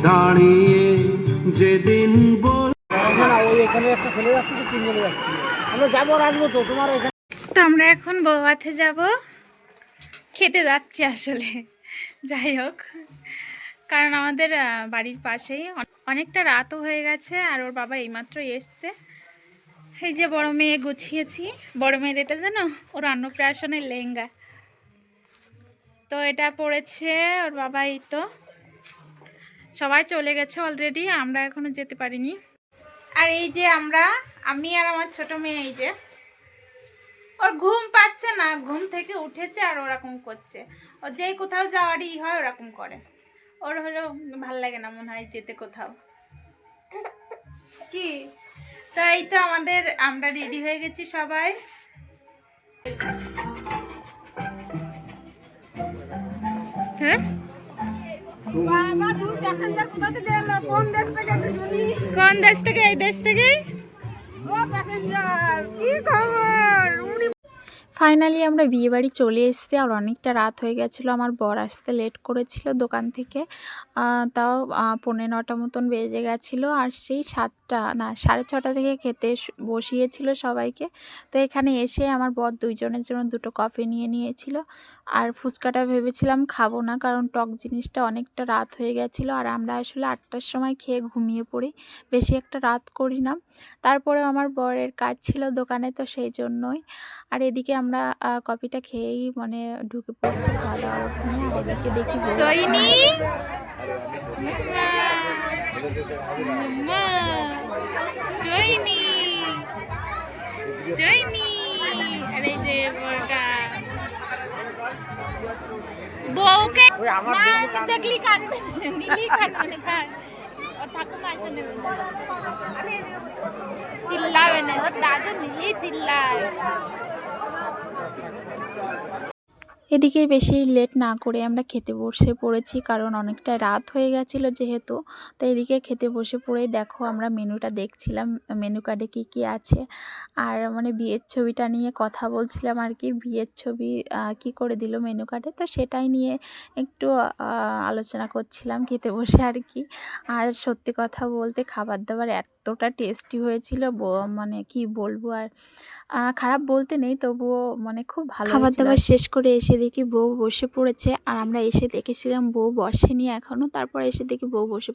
দাঁড়িয়ে যেদিন বল এখানে একটা ছেলে যাচ্ছে তো তিনজনে যাচ্ছি আমরা যাবো আর আসবো তো তোমার এখানে। তো আমরা এখন বৌভাতে যাব, খেতে যাচ্ছি আসলে। যাই হোক, কারণ আমাদের বাড়ির পাশেই অনেকটা রাতও হয়ে গেছে, আর ওর বাবা এইমাত্র এসছে। এই যে বড় মেয়ে গুছিয়েছি, বড় মেয়ের এটা জানো ওর অন্নপ্রাশনের লেহেঙ্গা, তো এটা পড়েছে ওর বাবা। এই তো সবাই চলে গেছে অলরেডি, আমরা এখনো যেতে পারিনি। আর এই যে আমি আর আমার ছোট মেয়ে, এই যে ওর ঘুম পাচ্ছে না, ঘুম থেকে উঠেছে আর ওরকম করছে। ও যেই কোথাও যাওয়ারই হয় ওরকম করে, ওর হলো ভাল লাগে না মনে হয় যেতে কোথাও কি। তো এই তো আমরা রেডি হয়ে গেছি সবাই। হ্যাঁ, বাবা দূর প্যাসেঞ্জার কোথা থেকে এলো? কোন দেশ থেকে একটু শুনি। কোন দেশ থেকে? এই দেশ থেকে। ও প্যাসেঞ্জার কি খবর? ফাইনালি আমরা বিয়েবাড়ি চলে এসেছি, আর অনেকটা রাত হয়ে গেছিলো। আমার বর আসতে লেট করেছিল দোকান থেকে, তাও 9:45 মতন বেজে গেছিলো। আর সেই 7টা না 6:30 থেকে খেতে বসিয়েছিল সবাইকে। তো এখানে এসে আমার বর দুইজনের জন্য 2টো কফি নিয়ে নিয়েছিল। আর ফুচকাটা ভেবেছিলাম খাবো না, কারণ টক জিনিসটা অনেকটা রাত হয়ে গেছিলো। আর আমরা আসলে 8টার সময় খেয়ে ঘুমিয়ে পড়ি, বেশি একটা রাত করি না। তারপরে আমার বরের কাজ ছিল দোকানে, তো সেই জন্যই। আর এদিকে আমরা কফিটা খেয়েই মানে ঢুকে পড়ছি খাওয়া দাওয়ার ওখানে। আর এদিকে দেখি সৈনি সৈনি সৈনি, আর এই যে বড়টা বউকে দেখলি কানবে, নিলি কানবে না, কান ওর ঠাকুমা এসে নেবে, চিল্লাবে না, ওর দাদু নিলি চিল্লায়। এদিকে বেশি লেট না করে আমরা খেতে বসে পড়েছি, কারণ অনেকটা রাত হয়ে গেছিলো যেহেতু। তো এদিকে খেতে বসে পড়েই দেখো আমরা মেনুটা দেখছিলাম, মেনু কার্ডে কী কী আছে। আর মানে বিয়ের ছবিটা নিয়ে কথা বলছিলাম আর কি, বিয়ের ছবি কি করে দিল মেনু কার্ডে, তো সেটাই নিয়ে একটু আলোচনা করছিলাম খেতে বসে আর কি। আর সত্যি কথা বলতে খাবার দাবার এতটা টেস্টি হয়েছিল, মানে কি বলবো। আর খারাপ বলতে নেই, তবুও মানে খুব ভালো। খাবার দাবার শেষ করে এসে দেখি বউ বসে পড়েছে, আর আমরা এসে দেখেছিলাম বউ বসেনি এখনো, তারপর এসে দেখি বউ বসে